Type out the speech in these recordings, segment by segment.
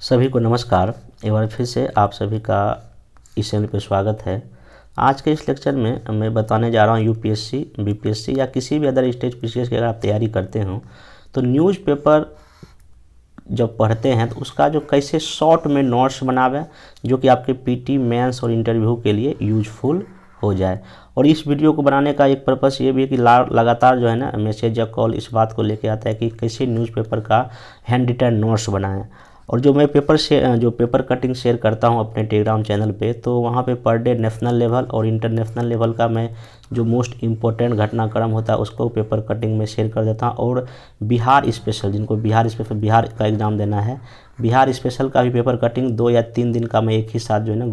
सभी को नमस्कार। एक बार फिर से आप सभी का इस चैनल पर स्वागत है। आज के इस लेक्चर में मैं बताने जा रहा हूँ यूपीएससी, बीपीएससी या किसी भी अदर स्टेट पीसीएस की अगर आप तैयारी करते हो तो न्यूज़पेपर जब पढ़ते हैं तो उसका जो कैसे शॉर्ट में नोट्स बनावे जो कि आपके पीटी, मेंस और इंटरव्यू के लिए यूजफुल हो जाए। और इस वीडियो को बनाने का एक पर्पस ये भी है कि लगातार जो है ना मैसेज या कॉल इस बात को लेके आता है कि कैसे न्यूज़पेपर का हैंड रिटन नोट्स बनाएं। और जो मैं पेपर कटिंग शेयर करता हूं अपने टेलीग्राम चैनल पे, तो वहां पे पर डे नेशनल लेवल और इंटरनेशनल लेवल का मैं जो मोस्ट इम्पोर्टेंट घटनाक्रम होता है उसको पेपर कटिंग में शेयर कर देता हूं। और बिहार स्पेशल, जिनको बिहार का एग्ज़ाम देना है, बिहार स्पेशल का भी पेपर कटिंग 2 या 3 दिन का मैं एक ही साथ जो है ना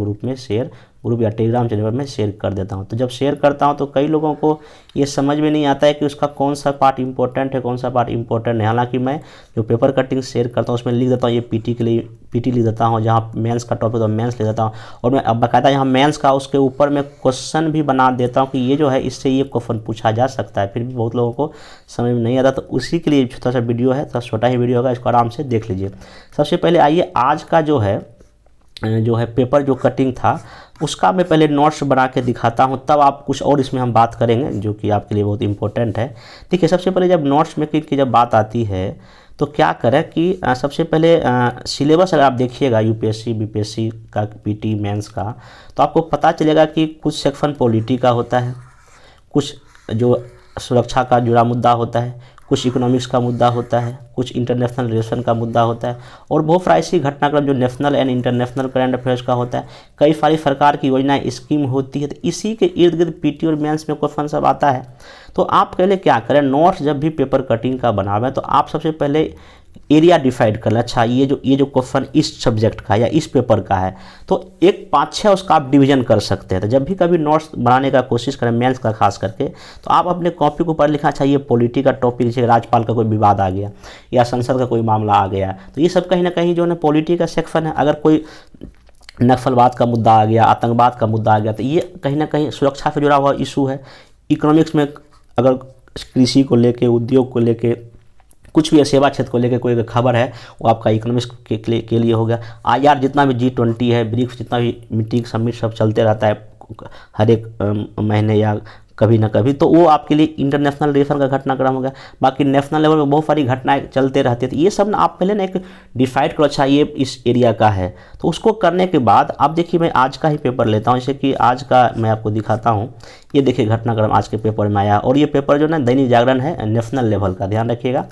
ग्रुप या टेलीग्राम चैनल पर मैं शेयर कर देता हूं। तो जब शेयर करता हूं तो कई लोगों को ये समझ में नहीं आता है कि उसका कौन सा पार्ट इंपॉर्टेंट है, कौन सा पार्ट इंपॉर्टेंट है। हालांकि मैं जो पेपर कटिंग शेयर करता हूं उसमें लिख देता हूं, ये पीटी के लिए पीटी लिख देता हूं, जहां मेंस का टॉपिक तो मेंस लिख देता हूं। और मैं अब बाकायदा यहाँ मेंस का उसके ऊपर मैं क्वेश्चन भी बना देता हूँ कि ये जो है इससे ये क्वेश्चन पूछा जा सकता है। फिर भी बहुत लोगों को समझ में नहीं आता, तो उसी के लिए छोटा सा वीडियो है, थोड़ा छोटा ही वीडियो होगा, इसको आराम से देख लीजिए। सबसे पहले आइए आज का जो है पेपर जो कटिंग था उसका मैं पहले नोट्स बना के दिखाता हूं, तब आप कुछ और इसमें हम बात करेंगे जो कि आपके लिए बहुत इंपॉर्टेंट है। देखिए, सबसे पहले जब नोट्स मेकिंग की जब बात आती है तो क्या करें कि सबसे पहले सिलेबस अगर आप देखिएगा यूपीएससी बीपीएससी का, पीटी मेंस का, तो आपको पता चलेगा कि कुछ सेक्शन पॉलिटी का होता है, कुछ जो सुरक्षा का जुड़ा मुद्दा होता है, कुछ इकोनॉमिक्स का मुद्दा होता है, कुछ इंटरनेशनल रिलेशन का मुद्दा होता है, और बहुत सारी ऐसी घटनाक्रम जो national and international current affairs का होता है। कई सारी सरकार की योजनाएं, स्कीम होती है, तो इसी के इर्द गिर्द पीटी और मेंस में क्वेश्चन सब आता है। तो आप पहले क्या करें, नोट्स जब भी पेपर कटिंग का बनावें तो आप सबसे पहले एरिया डिसाइड कर लें। अच्छा, ये जो क्वेश्चन इस सब्जेक्ट का या इस पेपर का है, तो एक 5-6 उसका आप डिवीजन कर सकते हैं। तो जब भी कभी नोट्स बनाने का कोशिश करें मेंस का खास करके, तो आप अपने कॉपी को पढ़ लिखा, अच्छा ये पॉलिटी का टॉपिक, जैसे राज्यपाल का कोई विवाद आ गया या संसद का कोई मामला आ गया, तो ये सब कहीं ना कहीं जो है पॉलिटी का सेक्शन है। अगर कोई नक्सलवाद का मुद्दा आ गया, आतंकवाद का मुद्दा आ गया, तो ये कहीं ना कहीं सुरक्षा से जुड़ा हुआ इशू है। इकोनॉमिक्स में अगर कृषि को लेके, उद्योग को लेके, कुछ भी सेवा क्षेत्र को लेकर कोई खबर है, वो आपका इकोनॉमिक्स के लिए हो गया। आईआर जितना भी G20 है, ब्रिक्स जितना भी मीटिंग समिट सब चलते रहता है हर एक महीने या कभी ना कभी, तो वो आपके लिए इंटरनेशनल रिलेशन का घटनाक्रम हो गया। बाकी नेशनल लेवल में बहुत सारी घटनाएं चलते रहती है, तो ये सब ना आप पहले ना एक डिसाइड करो, अच्छा ये इस एरिया का है। तो उसको करने के बाद आप देखिए, मैं आज का ही पेपर लेता हूँ, जैसे कि आज का मैं आपको दिखाता हूँ। ये देखिए घटनाक्रम आज के पेपर में आया, और ये पेपर जो ना दैनिक जागरण है नेशनल लेवल का, ध्यान रखिएगा।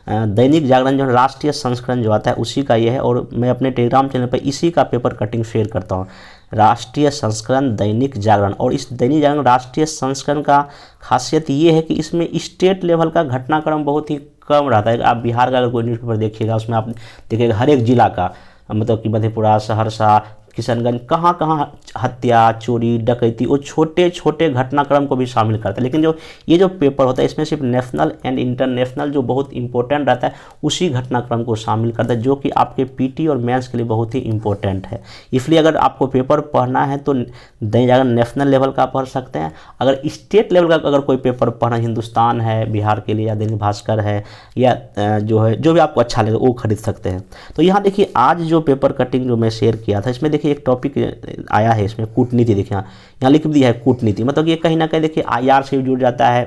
दैनिक जागरण जो राष्ट्रीय संस्करण जो आता है उसी का ये है, और मैं अपने टेलीग्राम चैनल पर इसी का पेपर कटिंग शेयर करता हूँ। राष्ट्रीय संस्करण दैनिक जागरण, और इस दैनिक जागरण राष्ट्रीय संस्करण का खासियत ये है कि इसमें स्टेट लेवल का घटनाक्रम बहुत ही कम रहता है। आप बिहार का अगर कोई न्यूज़पेपर देखिएगा, उसमें आप देखिएगा हर एक जिला का, मतलब कि मधेपुरा, सहरसा, किशनगंज, कहाँ कहाँ हत्या, चोरी, डकैती, वो छोटे छोटे घटनाक्रम को भी शामिल करता है। लेकिन जो ये जो पेपर होता है इसमें सिर्फ नेशनल एंड इंटरनेशनल जो बहुत इंपॉर्टेंट रहता है उसी घटनाक्रम को शामिल करता है, जो कि आपके पीटी और मेंस के लिए बहुत ही इंपॉर्टेंट है। इसलिए अगर आपको पेपर पढ़ना है तो दैनिक जागरण नेशनल लेवल का पढ़ सकते हैं। अगर स्टेट लेवल का अगर कोई पेपर पढ़ना, हिंदुस्तान है बिहार के लिए, या दैनिक भास्कर है, या जो भी आपको अच्छा लगे वो खरीद सकते हैं। तो यहाँ देखिए आज जो पेपर कटिंग जो मैं शेयर किया था, इसमें देखिए एक टॉपिक आया है, इसमें कूटनीति। देखिए यहाँ लिख दिया है कूटनीति, मतलब ये कहीं ना कहीं देखिए आईआर से जुड़ जाता है।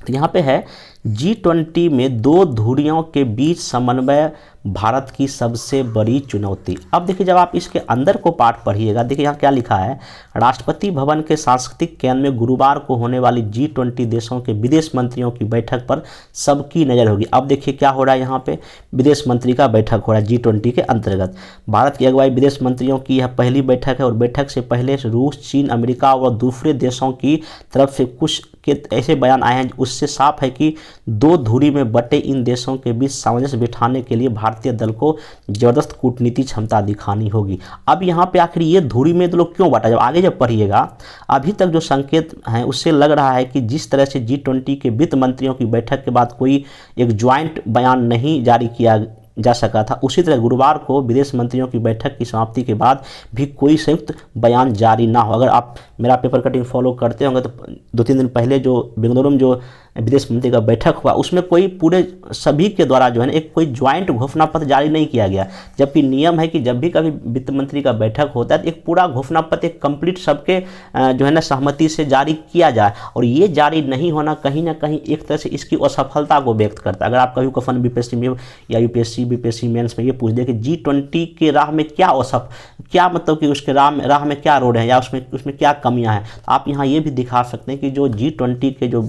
तो यहाँ पे है G20 में 2 धुरियों के बीच समन्वय भारत की सबसे बड़ी चुनौती। अब देखिए जब आप इसके अंदर को पाठ पढ़िएगा, देखिए यहाँ क्या लिखा है, राष्ट्रपति भवन के सांस्कृतिक केंद्र में गुरुवार को होने वाली G20 देशों के विदेश मंत्रियों की बैठक पर सबकी नज़र होगी। अब देखिए क्या हो रहा है, यहाँ पे विदेश मंत्री का बैठक हो रहा है G20 के अंतर्गत। भारत की अगुवाई विदेश मंत्रियों की यह पहली बैठक है, और बैठक से पहले रूस, चीन, अमेरिका और दूसरे देशों की तरफ से कुछ के ऐसे बयान आए हैं, उससे साफ है कि 2 धुरी में बटे इन देशों के बीच सामंजस्य बिठाने के लिए भारतीय दल को जबरदस्त कूटनीतिक क्षमता दिखानी होगी। अब यहाँ पे आखिर ये धुरी में तो लोग क्यों बांटा, जब आगे जब पढ़िएगा, अभी तक जो संकेत हैं उससे लग रहा है कि जिस तरह से G20 के वित्त मंत्रियों की बैठक के बाद कोई एक ज्वाइंट बयान नहीं जारी किया जा सका था, उसी तरह गुरुवार को विदेश मंत्रियों की बैठक की समाप्ति के बाद भी कोई संयुक्त बयान जारी ना हो। अगर आप मेरा पेपर कटिंग फॉलो करते होंगे तो 2-3 दिन पहले जो बेंगलुरु में जो विदेश मंत्री का बैठक हुआ उसमें कोई पूरे सभी के द्वारा जो है ना एक कोई ज्वाइंट घोषणा पत्र जारी नहीं किया गया, जबकि नियम है कि जब भी कभी वित्त मंत्री का बैठक होता है तो एक पूरा घोषणा पत्र एक कंप्लीट सबके जो है ना सहमति से जारी किया जाए, और ये जारी नहीं होना कहीं ना कहीं एक तरह से इसकी असफलता को व्यक्त करता है। अगर आप कभी क्वेश्चन बीपीएससी में या यूपीएससी बीपीएससी मेंस में ये पूछ दे कि G20 के राह में क्या मतलब कि उसके राह में क्या रोड है या उसमें क्या कमियां हैं, तो आप यहाँ ये भी दिखा सकते हैं कि जो G20 के जो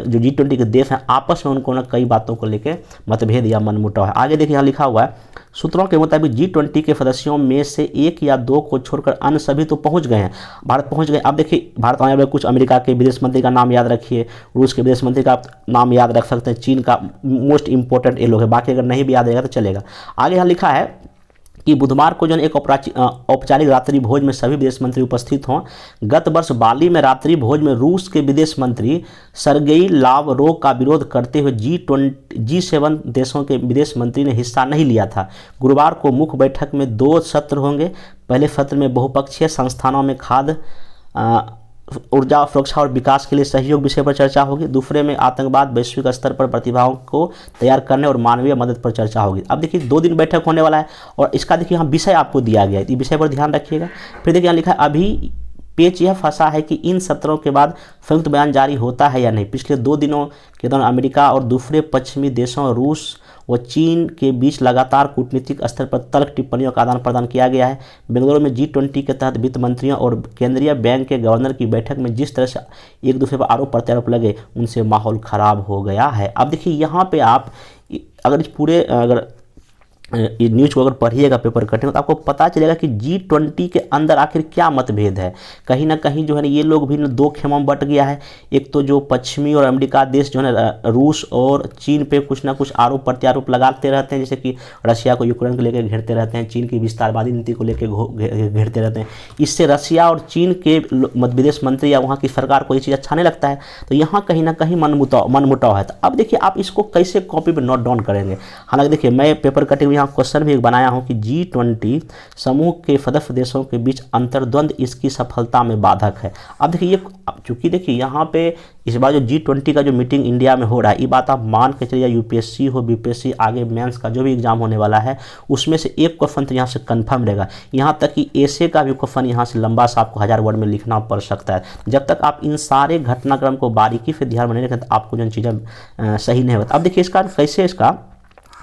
G20 के देश हैं आपस में उनको ना कई बातों को लेकर मतभेद या मनमुटाव है। आगे देखिए यहाँ लिखा हुआ है, सूत्रों के मुताबिक G20 के सदस्यों में से 1 या 2 को छोड़कर अन्य सभी तो पहुंच गए हैं, भारत पहुंच गए। अब देखिए भारत आने वाले कुछ अमेरिका के विदेश मंत्री का नाम याद रखिए, रूस के विदेश मंत्री का नाम याद रख सकते हैं, चीन का मोस्ट इंपॉर्टेंट ये लोग है, बाकी अगर नहीं भी याद रहेगा तो चलेगा। आगे यहाँ लिखा है कि बुधवार को जो एक औपचारिक रात्रि भोज में सभी विदेश मंत्री उपस्थित हों। गत वर्ष बाली में रात्रि भोज में रूस के विदेश मंत्री सरगेई लावरोव का विरोध करते हुए G7 देशों के विदेश मंत्री ने हिस्सा नहीं लिया था। गुरुवार को मुख्य बैठक में 2 सत्र होंगे। पहले सत्र में बहुपक्षीय संस्थानों में खाद्य ऊर्जा सुरक्षा और विकास के लिए सहयोग विषय पर चर्चा होगी। दूसरे में आतंकवाद, वैश्विक स्तर पर प्रतिभाओं को तैयार करने और मानवीय मदद पर चर्चा होगी। अब देखिए 2 दिन बैठक होने वाला है और इसका देखिए यहाँ विषय आपको दिया गया है, इस विषय पर ध्यान रखिएगा। फिर देखिए यहाँ लिखा है अभी पेच यह फंसा है कि इन सत्रों के बाद संयुक्त बयान जारी होता है या नहीं। पिछले 2 दिनों के दौरान अमेरिका और दूसरे पश्चिमी देशों रूस व चीन के बीच लगातार कूटनीतिक स्तर पर तल्ख टिप्पणियों का आदान प्रदान किया गया है। बेंगलुरु में G20 के तहत वित्त मंत्रियों और केंद्रीय बैंक के गवर्नर की बैठक में जिस तरह से एक दूसरे पर आरोप प्रत्यारोप लगे उनसे माहौल खराब हो गया है। अब देखिए यहाँ पे आप अगर इस पूरे ये न्यूज़ को अगर पढ़िएगा पेपर कटिंग तो आपको पता चलेगा कि G20 के अंदर आखिर क्या मतभेद है। कहीं ना कहीं जो है ना ये लोग भी दो खेमों में बट गया है। एक तो जो पश्चिमी और अमेरिका देश जो है ना रूस और चीन पे कुछ ना कुछ आरोप प्रत्यारोप लगाते रहते हैं, जैसे कि रशिया को यूक्रेन को लेकर घेरते रहते हैं, चीन की विस्तारवादी नीति को लेकर घेरते रहते हैं। इससे रशिया और चीन के विदेश मंत्री या वहाँ की सरकार को ये चीज़ अच्छा नहीं लगता है, तो यहाँ कहीं ना कहीं मनमुटाव है। तो अब देखिए आप इसको कैसे कॉपी पर नोट डाउन करेंगे। हालांकि देखिए मैं पेपर कटिंग यहाँ क्वेश्चन भी बनाया हूं कि G20 समूह के सदस्य देशों के बीच अंतर्द्वंद इसकी सफलता में बाधक है। अब देखिए ये चूंकि देखिए यहाँ पे इस बार जो G20 का जो मीटिंग इंडिया में हो रहा है, ये बात आप मान के चलिए यूपीएससी हो बीपीएससी आगे मेंस का जो भी एग्जाम होने वाला है उसमें से एक क्वेश्चन तो यहाँ से कंफर्म रहेगा। यहाँ तक कि ऐसे का भी क्वेश्चन यहाँ से लंबा सा आपको 1000 वर्ड में लिखना पड़ सकता है। जब तक आप इन सारे घटनाक्रम को बारीकी से ध्यान में नहीं रखें तो आपको जो चीज़ें सही नहीं होता। अब देखिए इसका कैसे इसका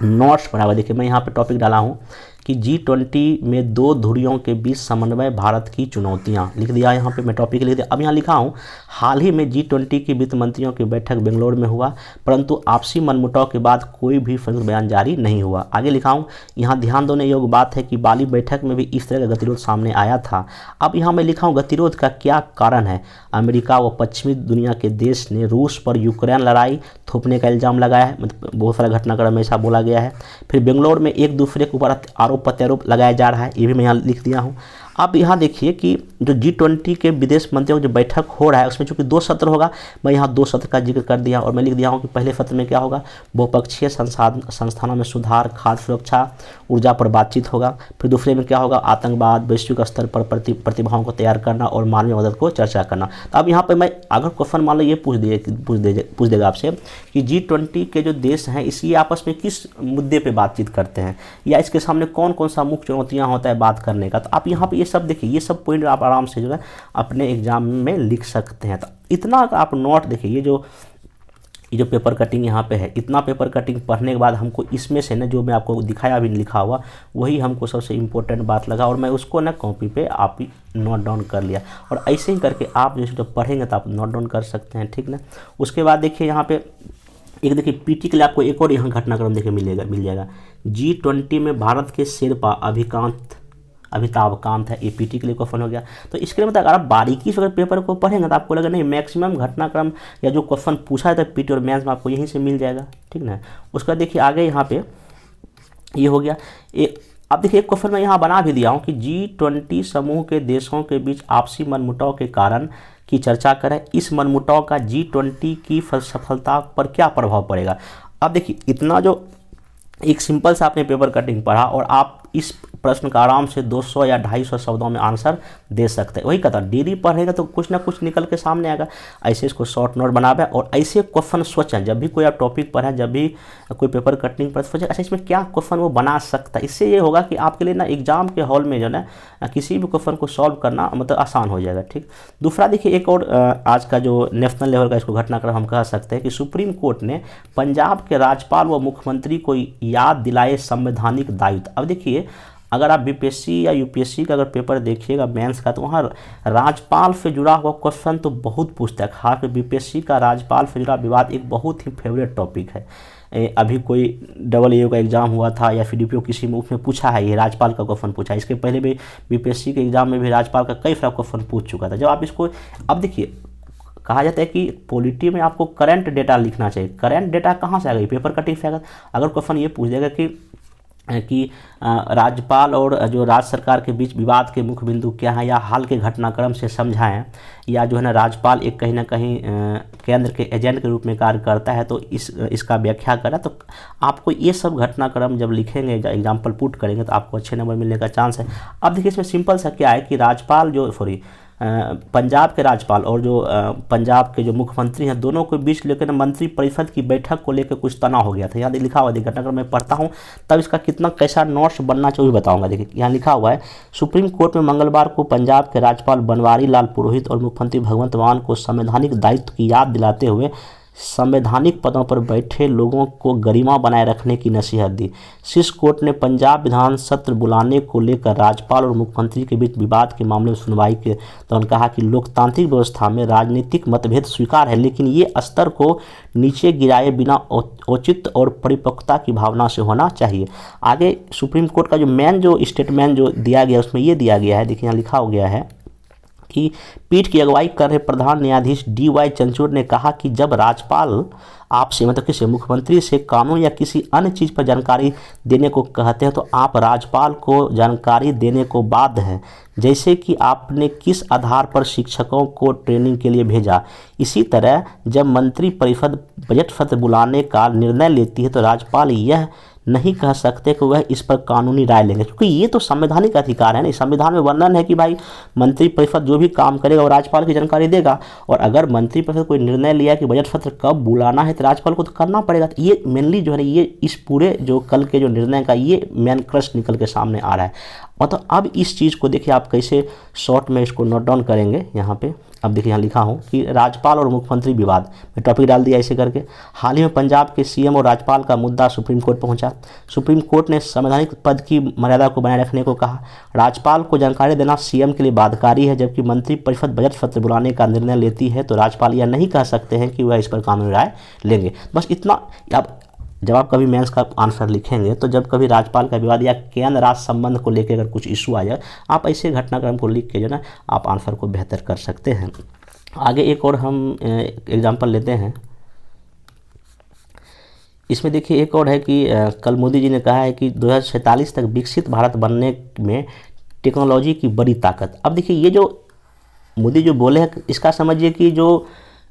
नोट्स बना हुआ, देखिए मैं यहाँ पे टॉपिक डाला हूँ कि G20 में 2 धुरियों के बीच समन्वय भारत की चुनौतियाँ लिख दिया। यहाँ पे मैं टॉपिक लिख दिया। अब यहाँ लिखा हूँ हाल ही में G20 की वित्त मंत्रियों की बैठक बेंगलुरु में हुआ, परंतु आपसी मनमुटाव के बाद कोई भी संयुक्त बयान जारी नहीं हुआ। आगे लिखा हूँ यहाँ ध्यान देने योग्य बात है कि बाली बैठक में भी इस तरह का गतिरोध सामने आया था। अब यहाँ मैं लिखा हूँ गतिरोध का क्या कारण है। अमेरिका व पश्चिमी दुनिया के देश ने रूस पर यूक्रेन लड़ाई थोपने का इल्ज़ाम लगाया है, मतलब बहुत सारा घटनाक्रम ऐसा बोला गया है। फिर बेंगलुरु में एक दूसरे के ऊपर आरोप प्रत्यारोप लगाया जा रहा है, ये भी मैं यहाँ लिख दिया हूँ। अब यहाँ देखिए कि जो G20 के विदेश मंत्रियों की जो बैठक हो रहा है उसमें चूंकि 2 सत्र होगा, मैं यहाँ 2 सत्र का जिक्र कर दिया और मैं लिख दिया हूँ कि पहले सत्र में क्या होगा, बहुपक्षीय संस्थानों में सुधार, खाद्य सुरक्षा, ऊर्जा पर बातचीत होगा। फिर दूसरे में क्या होगा, आतंकवाद, वैश्विक स्तर पर प्रतिभाओं को तैयार करना और मानवीय मदद को चर्चा करना। तो अब यहाँ पर मैं अगर क्वेश्चन मान लो ये पूछ देगा आपसे कि G20 के जो देश हैं इसी आपस में किस मुद्दे पर बातचीत करते हैं या इसके सामने कौन कौन सा मुख्य चुनौतियाँ होता है बात करने का, तो आप यहाँ पर ये सब देखिए, ये सब पॉइंट आप आराम से जो है अपने एग्जाम में लिख सकते हैं। तो इतना आप नोट देखिए, ये जो पेपर कटिंग यहाँ पे है, इतना पेपर कटिंग पढ़ने के बाद हमको इसमें से ना जो मैं आपको दिखाया अभी लिखा हुआ वही हमको सबसे इम्पोर्टेंट बात लगा और मैं उसको ना कॉपी पे आप नोट डाउन कर लिया। और ऐसे ही करके आप जब पढ़ेंगे तो आप नोट डाउन कर सकते हैं, ठीक ना। उसके बाद देखिए यहाँ पे एक देखिए पीटी के लिए आपको एक और यहाँ घटनाक्रम देखिए मिल जाएगा। G20 में भारत के शेरपा अमिताभ कांत है, एपीटी के लिए क्वेश्चन हो गया। तो इसके लिए मतलब अगर आप बारीकी से अगर पेपर को पढ़ेंगे तो आपको लगेगा नहीं मैक्सिमम घटनाक्रम या जो क्वेश्चन पूछा है तो पीटी और मेंस में आपको यहीं से मिल जाएगा, ठीक ना। उसका देखिए आगे यहाँ पे ये हो गया। अब देखिए एक क्वेश्चन मैं यहाँ बना भी दिया हूँ कि G20 समूह के देशों के बीच आपसी मनमुटाव के कारण की चर्चा करें। इस मनमुटाव का G20 की सफलता पर क्या प्रभाव पड़ेगा। अब देखिए इतना जो एक सिंपल सा आपने पेपर कटिंग पढ़ा और आप इस प्रश्न का आराम से 200 या 250 शब्दों में आंसर दे सकते हैं। वही कहता डेली पढ़ेगा तो कुछ ना कुछ निकल के सामने आएगा। ऐसे इसको शॉर्ट नोट बनावे और ऐसे क्वेश्चन सोचें, जब भी कोई आप टॉपिक पढ़ें, जब भी कोई पेपर कटिंग पर सोचें अच्छा इसमें क्या क्वेश्चन वो बना सकता है। इससे ये होगा कि आपके लिए ना एग्जाम के हॉल में जो है ना किसी भी क्वेश्चन को सॉल्व करना मतलब आसान हो जाएगा। ठीक, दूसरा देखिए एक और आज का जो नेशनल लेवल का इसको घटनाक्रम हम कह सकते हैं कि सुप्रीम कोर्ट ने पंजाब के राज्यपाल व मुख्यमंत्री को याद दिलाए संवैधानिक दायित्व। अब देखिए अगर आप बीपीएससी या यूपीएससी का अगर पेपर देखिएगा मेंस का, तो वहाँ राज्यपाल से जुड़ा हुआ क्वेश्चन तो बहुत पूछता है। खासकर बीपीएससी का राज्यपाल से जुड़ा विवाद एक बहुत ही फेवरेट टॉपिक है। अभी कोई AA का एग्ज़ाम हुआ था या फिर DPO किसी में, उसमें पूछा है, ये राज्यपाल का क्वेश्चन पूछा है। इसके पहले भी बीपीएससी के एग्ज़ाम में भी राज्यपाल का कई सारा क्वेश्चन पूछ चुका था। जब आप इसको, अब देखिए कहा जाता है कि पॉलिटी में आपको करंट डेटा लिखना चाहिए। करंट डेटा कहाँ से आएगा? पेपर कटिंग से आएगा। अगर क्वेश्चन ये पूछ देगा कि राज्यपाल और जो राज्य सरकार के बीच विवाद के मुख्य बिंदु क्या हैं, या हाल के घटनाक्रम से समझाएं, या जो है ना राज्यपाल एक कहीं ना कहीं केंद्र के एजेंट के रूप में कार्य करता है, तो इसका व्याख्या करें, तो आपको ये सब घटनाक्रम जब लिखेंगे, एग्जाम्पल पुट करेंगे, तो आपको अच्छे नंबर मिलने का चांस है। अब देखिए इसमें सिंपल सा क्या है कि राज्यपाल जो पंजाब के राज्यपाल और जो पंजाब के जो मुख्यमंत्री हैं, दोनों के बीच लेकर मंत्री परिषद की बैठक को लेकर कुछ तनाव हो गया था। यहाँ लिखा हुआ है, घटनाक्रम मैं पढ़ता हूँ तब इसका कितना कैसा नोट्स बनना चाहिए बताऊंगा। देखिए यहाँ लिखा हुआ है, सुप्रीम कोर्ट में मंगलवार को पंजाब के राज्यपाल बनवारी लाल पुरोहित और मुख्यमंत्री भगवंत मान को संवैधानिक दायित्व की याद दिलाते हुए संवैधानिक पदों पर बैठे लोगों को गरिमा बनाए रखने की नसीहत दी। शीर्ष कोर्ट ने पंजाब विधान सत्र बुलाने को लेकर राज्यपाल और मुख्यमंत्री के बीच विवाद के मामले में सुनवाई के दौरान कहा कि लोकतांत्रिक व्यवस्था में राजनीतिक मतभेद स्वीकार है, लेकिन ये स्तर को नीचे गिराए बिना औचित्य और परिपक्वता की भावना से होना चाहिए। आगे सुप्रीम कोर्ट का जो मेन जो स्टेटमेंट जो दिया गया उसमें ये दिया गया है, देखिए यहाँ लिखा हो गया है कि पीठ की अगुवाई कर रहे प्रधान न्यायाधीश DY चंद्रचूड़ ने कहा कि जब राज्यपाल आपसे मतलब किसी मुख्यमंत्री से कानून या किसी अन्य चीज़ पर जानकारी देने को कहते हैं तो आप राज्यपाल को जानकारी देने को बाध्य हैं, जैसे कि आपने किस आधार पर शिक्षकों को ट्रेनिंग के लिए भेजा। इसी तरह जब मंत्री परिषद बजट सत्र बुलाने का निर्णय लेती है तो राज्यपाल यह नहीं कह सकते कि वह इस पर कानूनी राय लेंगे, क्योंकि ये तो संवैधानिक अधिकार है ना। संविधान में वर्णन है कि भाई मंत्री परिषद जो भी काम करेगा वो राज्यपाल की जानकारी देगा, और अगर मंत्री परिषद कोई निर्णय लिया कि बजट सत्र कब बुलाना है तो राज्यपाल को तो करना पड़ेगा। तो ये मेनली जो है ये इस पूरे जो कल के जो निर्णय का ये मेन क्रश निकल के सामने आ रहा है। और तो अब इस चीज़ को देखिए आप कैसे शॉर्ट में इसको नोट डाउन करेंगे यहाँ पे। अब देखिए यहाँ लिखा हूँ कि राज्यपाल और मुख्यमंत्री विवाद, मैं टॉपिक डाल दिया ऐसे करके। हाल ही में पंजाब के CM और राज्यपाल का मुद्दा सुप्रीम कोर्ट पहुँचा। सुप्रीम कोर्ट ने संवैधानिक पद की मर्यादा को बनाए रखने को कहा। राज्यपाल को जानकारी देना CM के लिए बाध्यकारी है, जबकि मंत्री परिषद बजट सत्र बुलाने का निर्णय लेती है तो राज्यपाल यह नहीं कह सकते हैं कि वह इस पर कानूनी राय लेंगे। बस इतना। अब जब आप कभी मेंस का आंसर लिखेंगे तो जब कभी राज्यपाल का विवाद या केंद्र राज्य संबंध को लेकर अगर कुछ इशू आ जाए, आप ऐसे घटनाक्रम को लिख के जो ना आप आंसर को बेहतर कर सकते हैं। आगे एक और हम एग्जांपल लेते हैं। इसमें देखिए एक और है कि कल मोदी जी ने कहा है कि 2047 तक विकसित भारत बनने में टेक्नोलॉजी की बड़ी ताकत। अब देखिए ये जो मोदी जो बोले हैं इसका समझिए कि जो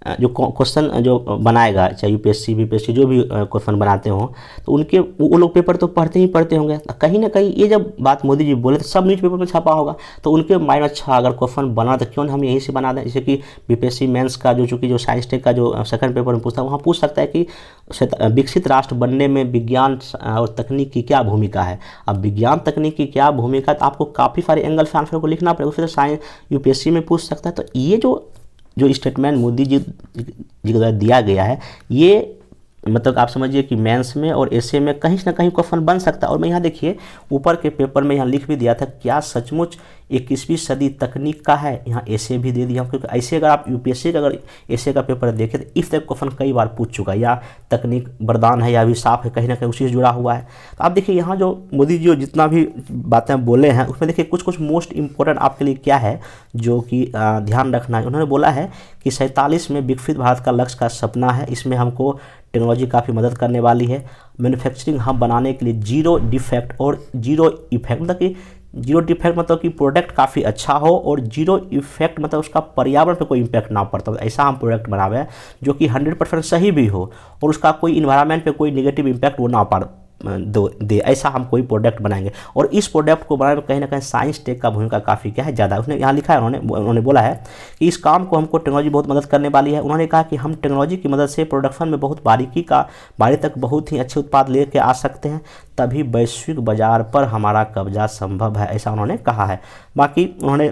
क्वेश्चन जो बनाएगा, चाहे UPSC BPSC जो भी क्वेश्चन बनाते हों, तो उनके वो लोग पेपर तो पढ़ते ही पढ़ते होंगे। कहीं ना कहीं ये जब बात मोदी जी बोले तो सब न्यूज़पेपर में छपा होगा, तो उनके माइंड अच्छा अगर क्वेश्चन बना तो क्यों हम यहीं से बना दें। जैसे कि BPSC मेंस का जो चूँकि जो साइंस टेक का जो सेकंड पेपर में पूछता है, वहाँ पूछ सकता है कि विकसित राष्ट्र बनने में विज्ञान और तकनीक की क्या भूमिका है। अब विज्ञान तकनीक की क्या भूमिका, तो आपको काफ़ी सारे एंगल से आंसर को लिखना पड़ेगा। फिर साइंस UPSC में पूछ सकता है। तो ये जो स्टेटमेंट मोदी जी के द्वारा दिया गया है, ये मतलब आप समझिए कि मेंस में और एसए में कहीं ना कहीं क्वेश्चन बन सकता है। और मैं यहाँ देखिए ऊपर के पेपर में यहाँ लिख भी दिया था, क्या सचमुच 21वीं सदी तकनीक का है, यहाँ एसए भी दे दिया। क्योंकि ऐसे अगर आप UPSC का अगर एसए का पेपर देखें तो इस तरह क्वेश्चन कई बार पूछ चुका है, या तकनीक वरदान है या अभिशाप है, कहीं ना कहीं उसी से जुड़ा हुआ है। तो आप देखिए यहाँ जो मोदी जी जितना भी बातें बोले हैं उसमें देखिए कुछ कुछ मोस्ट इंपॉर्टेंट आपके लिए क्या है जो कि ध्यान रखना है। उन्होंने बोला है कि 47 में विकसित भारत का लक्ष्य का सपना है, इसमें हमको टेक्नोलॉजी काफ़ी मदद करने वाली है। मैन्युफैक्चरिंग हब बनाने के लिए 0 डिफेक्ट और 0 इफेक्ट, मतलब कि 0 डिफेक्ट मतलब कि प्रोडक्ट काफ़ी अच्छा हो, और 0 इफेक्ट मतलब उसका पर्यावरण पे कोई इम्पैक्ट ना पड़ता हो। ऐसा हम प्रोडक्ट बनावे हैं जो कि 100% सही भी हो और उसका कोई इन्वायरमेंट पे कोई निगेटिव इम्पैक्ट वो ना दे, ऐसा हम कोई प्रोडक्ट बनाएंगे। और इस प्रोडक्ट को बनाने में कहीं ना कहीं साइंस टेक का भूमिका काफ़ी क्या है, ज़्यादा। उसने यहाँ लिखा है, उन्होंने बोला है कि इस काम को हमको टेक्नोलॉजी बहुत मदद करने वाली है। उन्होंने कहा कि हम टेक्नोलॉजी की मदद से प्रोडक्शन में बहुत बारी तक बहुत ही अच्छे उत्पाद लेके आ सकते हैं, तभी वैश्विक बाजार पर हमारा कब्जा संभव है, ऐसा उन्होंने कहा है। बाकी उन्होंने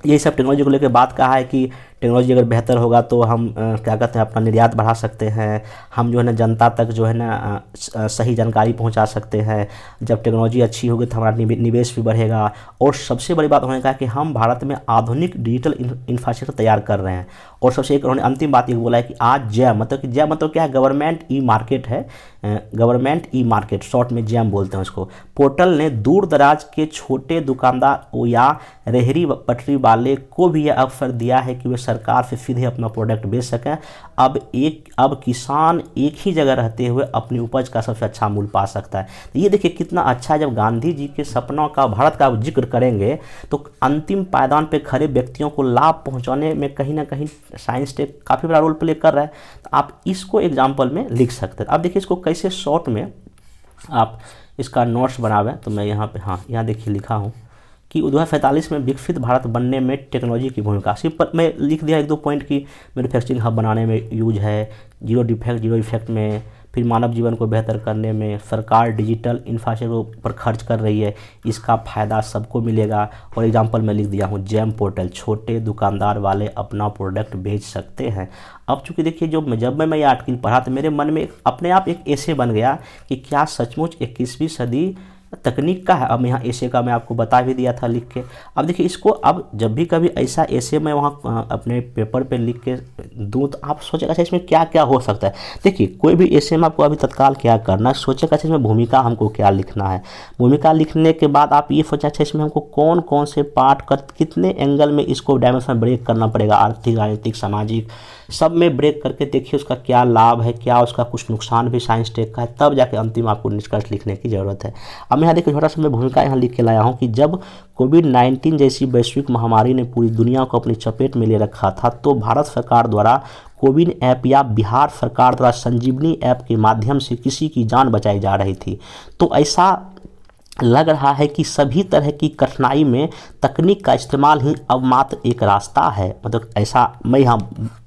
यही सब टेक्नोलॉजी को लेकर बात कहा है कि टेक्नोलॉजी अगर बेहतर होगा तो हम क्या कहते हैं अपना निर्यात बढ़ा सकते हैं, हम जो है ना जनता तक जो है ना सही जानकारी पहुंचा सकते हैं। जब टेक्नोलॉजी अच्छी होगी तो हमारा निवेश भी बढ़ेगा। और सबसे बड़ी बात उन्होंने कहा कि हम भारत में आधुनिक डिजिटल इंफ्रास्ट्रक्चर तैयार कर रहे हैं। और सबसे एक उन्होंने अंतिम बात ये बोला है कि आज जैम मतलब क्या है, गवर्नमेंट ई मार्केट है, गवर्नमेंट ई मार्केट, शॉर्ट में जैम बोलते हैं उसको, पोर्टल ने दूर दराज के छोटे दुकानदार या रेहड़ी पटरी वाले को भी यह अवसर दिया है कि वे सरकार से सीधे अपना प्रोडक्ट बेच सकें। अब किसान एक ही जगह रहते हुए अपनी उपज का सबसे अच्छा मूल्य पा सकता है। तो ये देखिए कितना अच्छा है। जब गांधी जी के सपनों का, भारत का जिक्र करेंगे तो अंतिम पायदान पे खड़े व्यक्तियों को लाभ पहुंचाने में कहीं ना कहीं साइंस टेक काफ़ी बड़ा रोल प्ले कर रहा है। तो आप इसको एग्जाम्पल में लिख सकते हैं। अब देखिए इसको कैसे शॉर्ट में आप इसका नोट्स बनावें। तो मैं यहाँ पे यहाँ देखिए लिखा हूँ कि 2045 में विकसित भारत बनने में टेक्नोलॉजी की भूमिका। सिंपल मैं लिख दिया 1-2 पॉइंट की मैन्युफैक्चरिंग हब बनाने में यूज है, जीरो इफेक्ट में, फिर मानव जीवन को बेहतर करने में सरकार डिजिटल इंफ्रास्ट्रक्चर पर खर्च कर रही है, इसका फ़ायदा सबको मिलेगा। और एग्जांपल मैं लिख दिया हूँ जैम पोर्टल, छोटे दुकानदार वाले अपना प्रोडक्ट बेच सकते हैं। अब चूँकि देखिए जब मैं ये आर्टिकल पढ़ा तो मेरे मन में अपने आप एक ऐसे बन गया कि क्या सचमुच 21वीं सदी तकनीक का है। अब यहाँ ऐसे का मैं आपको बता भी दिया था लिख के। अब देखिए इसको अब जब भी कभी ऐसा ऐसे मैं वहाँ अपने पेपर पे लिख के दूँ तो आप सोचेगा अच्छा इसमें क्या क्या हो सकता है। देखिए कोई भी ऐसे में आपको अभी तत्काल क्या करना है, सोचेगा अच्छा इसमें भूमिका हमको क्या लिखना है। भूमिका लिखने के बाद आप ये सोचा अच्छा इसमें हमको कौन कौन से पार्ट कर कितने एंगल में इसको डायमेंशन ब्रेक करना पड़ेगा, आर्थिक, राजनीतिक, सामाजिक, सब में ब्रेक करके देखिए उसका क्या लाभ है, क्या उसका कुछ नुकसान भी साइंस टेक का है, तब जाके अंतिम आपको निष्कर्ष लिखने की ज़रूरत है। अब मैं यहाँ देखिए छोटा सा मैं भूमिका यहाँ लिख के लाया हूँ कि जब कोविड-19 जैसी वैश्विक महामारी ने पूरी दुनिया को अपनी चपेट में ले रखा था तो भारत सरकार द्वारा कोविन ऐप या बिहार सरकार द्वारा संजीवनी ऐप के माध्यम से किसी की जान बचाई जा रही थी। तो ऐसा लग रहा है कि सभी तरह की कठिनाई में तकनीक का इस्तेमाल ही अब मात्र एक रास्ता है, मतलब ऐसा मैं यहाँ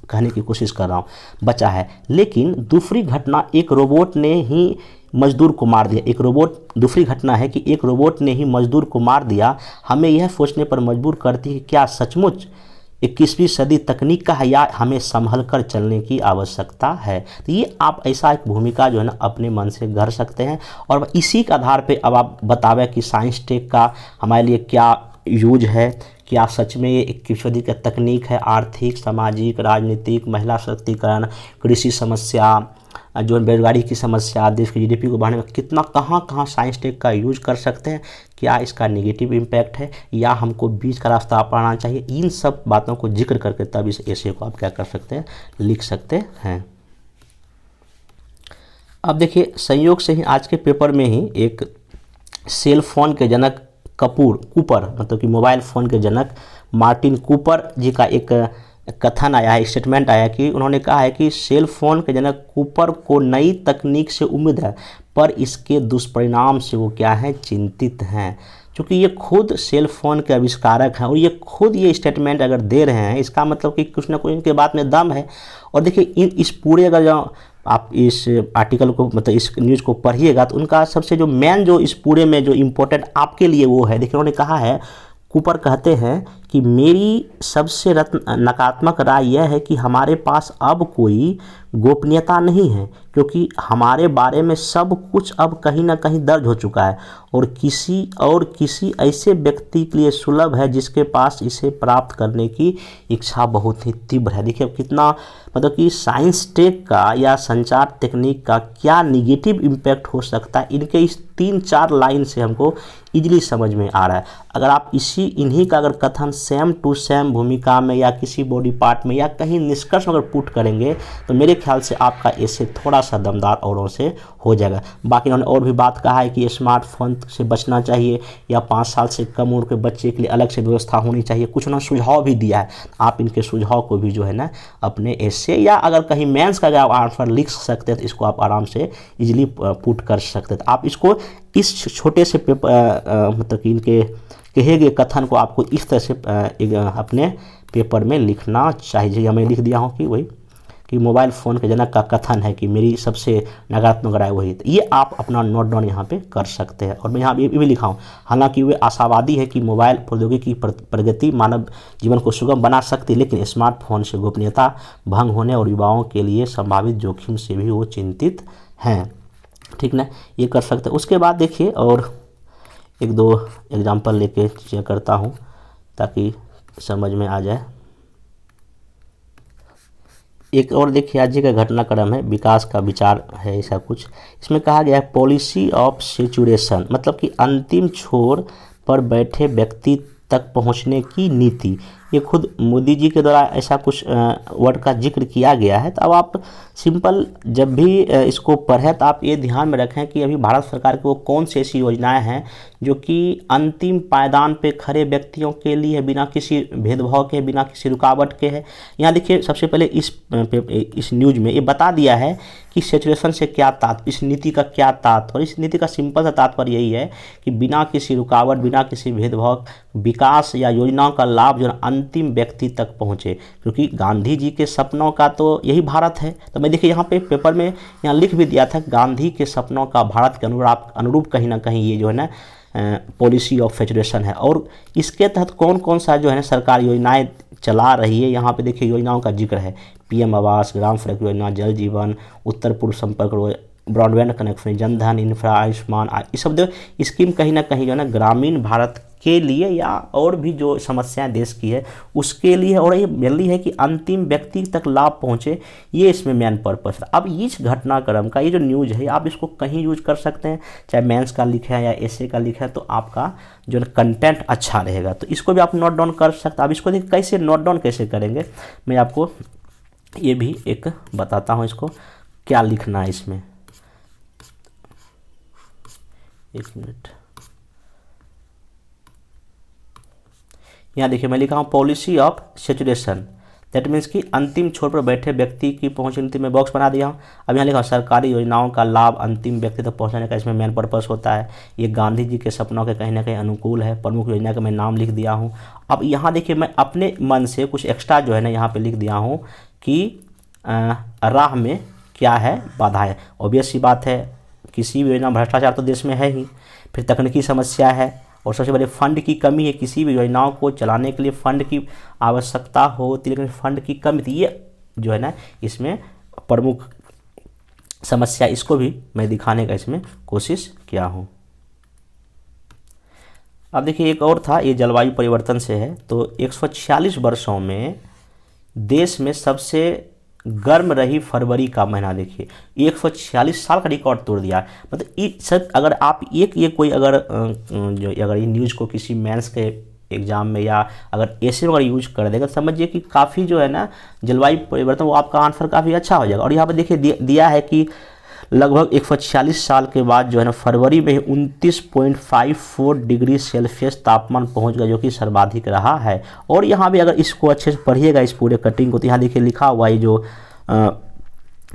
कहने की कोशिश कर रहा हूँ बचा है। लेकिन दूसरी घटना एक रोबोट ने ही मजदूर को मार दिया। दूसरी घटना है कि एक रोबोट ने ही मजदूर को मार दिया, हमें यह सोचने पर मजबूर करती है कि क्या सचमुच 21वीं सदी तकनीक का है या हमें संभल कर चलने की आवश्यकता है। तो ये आप ऐसा एक भूमिका जो है ना अपने मन से गढ़ सकते हैं और इसी के आधार पे अब आप बतावे कि साइंस टेक का हमारे लिए क्या यूज है, क्या सच में ये 21वीं सदी का तकनीक है, आर्थिक, सामाजिक, राजनीतिक, महिला सशक्तिकरण, कृषि समस्या, जो बेरोजगारी की समस्या, देश की जीडीपी को बढ़ाने में कितना कहाँ साइंस टेक का यूज कर सकते हैं, क्या इसका नेगेटिव इम्पैक्ट है या हमको बीच का रास्ता अपनाना चाहिए। इन सब बातों को जिक्र करके तब इस एसे को आप क्या कर सकते हैं, लिख सकते हैं। अब देखिए संयोग से ही आज के पेपर में ही एक सेल फोन के जनक कूपर मतलब कि मोबाइल फ़ोन के जनक मार्टिन कूपर जी का एक कथन आया है, स्टेटमेंट आया कि उन्होंने कहा है कि सेल फोन के जनक कूपर को नई तकनीक से उम्मीद है पर इसके दुष्परिणाम से वो क्या है, चिंतित हैं। क्योंकि ये खुद सेल फोन के आविष्कारक हैं और ये खुद ये स्टेटमेंट अगर दे रहे हैं इसका मतलब कि कुछ ना कुछ इनके बात में दम है। और देखिए इस पूरे अगर जो आप इस आर्टिकल को मतलब इस न्यूज़ को पढ़िएगा तो उनका सबसे जो मेन जो इस पूरे में जो इम्पोर्टेंट आपके लिए वो है, देखिए उन्होंने कहा है, कूपर कहते हैं कि मेरी सबसे नकारात्मक राय यह है कि हमारे पास अब कोई गोपनीयता नहीं है क्योंकि हमारे बारे में सब कुछ अब कहीं ना कहीं दर्ज हो चुका है और किसी ऐसे व्यक्ति के लिए सुलभ है जिसके पास इसे प्राप्त करने की इच्छा बहुत ही तीव्र है। देखिए अब कितना मतलब कि साइंस टेक का या संचार तकनीक का क्या निगेटिव इम्पैक्ट हो सकता है, इनके इस 3-4 लाइन से हमको इजीली समझ में आ रहा है। अगर आप इन्हीं का अगर कथन सेम टू सेम भूमिका में या किसी बॉडी पार्ट में या कहीं निष्कर्ष अगर पुट करेंगे तो मेरे ख्याल से आपका इससे थोड़ा सा दमदार औरों से हो जाएगा। बाकी उन्होंने और भी बात कहा है कि स्मार्टफोन से बचना चाहिए या 5 साल से कम उम्र के बच्चे के लिए अलग से व्यवस्था होनी चाहिए। कुछ उन्होंने सुझाव भी दिया है, आप इनके सुझाव को भी जो है ना अपने ऐसे या अगर कहीं मेंस का अगर आप आंसर लिख सकते हैं तो इसको आप आराम से इजीली पुट कर सकते हैं। तो आप इसको इस छोटे से पेपर मतलब कि इनके कहे गए कथन को आपको इस तरह से अपने पेपर में लिखना चाहिए। मैं लिख दिया हूँ कि वही कि मोबाइल फ़ोन के जनक का कथन है कि मेरी सबसे नकारात्मक राय वही। तो ये आप अपना नोट डाउन यहाँ पे कर सकते हैं। और मैं यहाँ ये भी लिखा हूँ, हालांकि वे आशावादी है कि मोबाइल प्रौद्योगिकी की प्रगति मानव जीवन को सुगम बना सकती है, लेकिन स्मार्टफोन से गोपनीयता भंग होने और युवाओं के लिए संभावित जोखिम से भी वो चिंतित हैं। ठीक ना, ये कर सकते हैं। उसके बाद देखिए और एक दो एग्जाम्पल लेके चेक करता हूँ ताकि समझ में आ जाए। एक और देखिए आज का घटनाक्रम है, विकास का विचार है ऐसा कुछ। इसमें कहा गया है पॉलिसी ऑफ सेचुरेशन, मतलब कि अंतिम छोर पर बैठे व्यक्ति तक पहुंचने की नीति। ये खुद मोदी जी के द्वारा ऐसा कुछ वर्ड का जिक्र किया गया है। तो अब आप सिंपल जब भी इसको पढ़ें तो आप ये ध्यान में रखें कि अभी भारत सरकार की वो कौन सी ऐसी योजनाएं हैं जो कि अंतिम पायदान पे खड़े व्यक्तियों के लिए बिना किसी भेदभाव के, बिना किसी रुकावट के है। यहाँ देखिए सबसे पहले इस न्यूज में ये बता दिया है कि सेचुरेशन से क्या तात्पर्य, इस नीति का क्या तात्पर्य। इस नीति का सिंपल सा तात्पर्य यही है कि बिना किसी रुकावट, बिना किसी भेदभाव विकास या योजनाओं का लाभ जो अंतिम व्यक्ति तक पहुँचे, क्योंकि गांधी जी के सपनों का तो यही भारत है। तो मैं देखिए यहाँ पे पेपर में यहाँ लिख भी दिया था गांधी के सपनों का भारत के अनुरूप कहीं ना कहीं ये जो है ना पॉलिसी ऑफ सेचुरेशन है। और इसके तहत कौन कौन सा जो है ना सरकार योजनाएं चला रही है, यहाँ पे देखिए योजनाओं का जिक्र है। पीएम आवास, ग्राम सड़क योजना, जल जीवन, उत्तर पूर्व संपर्क, broadband connection, Jan Dhan, infra, Ayushman, ये सब स्कीम कहीं ना कहीं जो है ना ग्रामीण भारत के लिए या और भी जो समस्याएं देश की है उसके लिए, और ये मेनली है कि अंतिम व्यक्ति तक लाभ पहुंचे, ये इसमें मेन पर्पस है। अब इस घटनाक्रम का ये जो न्यूज़ है आप इसको कहीं यूज कर सकते हैं, चाहे मेंस का लिखा है या एसे का लिखा है, तो आपका जो है कंटेंट अच्छा रहेगा। तो इसको भी आप नोट डाउन कर सकते हैं। अब इसको देखिए कैसे नोट डाउन कैसे करेंगे, मैं आपको ये भी एक बताता हूँ इसको क्या लिखना है इसमें। एक मिनट, यहाँ देखिए मैं लिखा हूँ policy of saturation, that means कि अंतिम छोर पर बैठे व्यक्ति की पहुंच नीति में बॉक्स बना दिया हूँ। अब यहाँ लिखा हूँ सरकारी योजनाओं का लाभ अंतिम व्यक्ति तक पहुंचाने का इसमें मेन पर्पस होता है। ये गांधी जी के सपनों के कहीं ना कहीं अनुकूल है। प्रमुख योजना का मैं नाम लिख दिया हूँ। अब यहाँ देखिए मैं अपने मन से कुछ एक्स्ट्रा जो है ना यहाँ पर लिख दिया हूँ कि राह में क्या है बाधाएँ। ऑब्वियस सी बात है किसी भी योजना भ्रष्टाचार तो देश में है ही, फिर तकनीकी समस्या है, और सबसे बड़े फंड की कमी है। किसी भी योजनाओं को चलाने के लिए फंड की आवश्यकता होती है, लेकिन फंड की कमी थी, ये जो है ना इसमें प्रमुख समस्या, इसको भी मैं दिखाने का इसमें कोशिश किया हूँ। अब देखिए एक और था, ये जलवायु परिवर्तन से है। तो 146 वर्षों में देश में सबसे गर्म रही फरवरी का महीना, देखिए 146 साल का रिकॉर्ड तोड़ दिया। मतलब ये सब अगर आप ये कोई अगर ये न्यूज़ को किसी मेंस के एग्ज़ाम में या अगर ऐसे अगर यूज कर देगा तो समझिए कि काफ़ी जो है ना जलवायु परिवर्तन वो आपका आंसर काफ़ी अच्छा हो जाएगा। और यहाँ पर देखिए दिया है कि लगभग 146 साल के बाद जो है ना फरवरी में 29.54 डिग्री सेल्सियस तापमान पहुंच गया, जो कि सर्वाधिक रहा है। और यहाँ भी अगर इसको अच्छे से पढ़िएगा इस पूरे कटिंग को, तो यहाँ देखिए लिखा हुआ है जो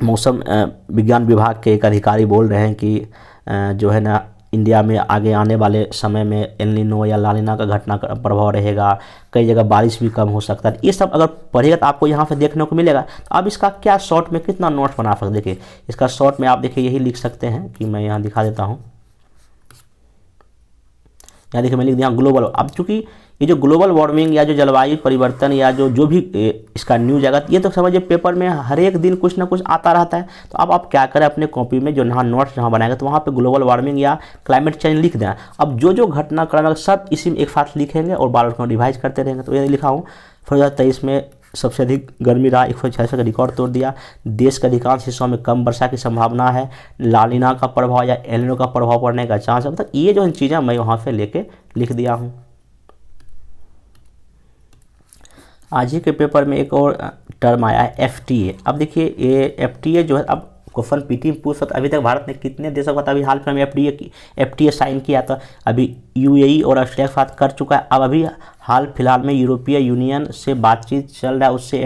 मौसम विज्ञान विभाग के एक अधिकारी बोल रहे हैं कि जो है ना इंडिया में आगे आने वाले समय में एल नीनो या ला नीना का घटना का प्रभाव रहेगा, कई जगह बारिश भी कम हो सकता है। ये सब अगर पढ़िएगा तो आपको यहाँ पे देखने को मिलेगा। तो अब इसका क्या शॉर्ट में कितना नोट्स बना सकते, देखिए इसका शॉर्ट में आप देखिए यही लिख सकते हैं कि मैं यहाँ दिखा देता हूँ। यहाँ देखिए मैं लिख दिया ग्लोबल। अब चूँकि ये जो ग्लोबल वार्मिंग या जो जलवायु परिवर्तन या जो भी इसका न्यूज आएगा, ये तो समझिए पेपर में हर एक दिन कुछ ना कुछ आता रहता है। तो अब आप क्या करें, अपने कॉपी में जो यहाँ नोट्स जहाँ बनाएगा तो वहाँ पे ग्लोबल वार्मिंग या क्लाइमेट चेंज लिख दें। अब जो घटनाक्रम सब इसी में एक साथ लिखेंगे और बार बार रिवाइज करते रहेंगे। तो ये लिखा हूँ 2023 में सबसे अधिक गर्मी रहा, 146 का रिकॉर्ड तोड़ दिया। देश के अधिकांश हिस्सों में कम वर्षा की संभावना है। ला नीना का प्रभाव या एल नीनो का प्रभाव पड़ने का चांस है। मतलब ये जो चीज़ें मैं वहाँ पे लेके लिख दिया हूँ। आज ही के पेपर में एक और टर्म आया है FTA। अब देखिए ये FTA जो है, अब क्वेश्चन पीटी में पूछ सकता है, अभी तक भारत ने कितने देशों का, अभी हाल में FTA साइन किया था, अभी UAE और ऑस्ट्रेलिया के साथ कर चुका है, अब अभी हाल फिलहाल में यूरोपीय यूनियन से बातचीत चल रहा है उससे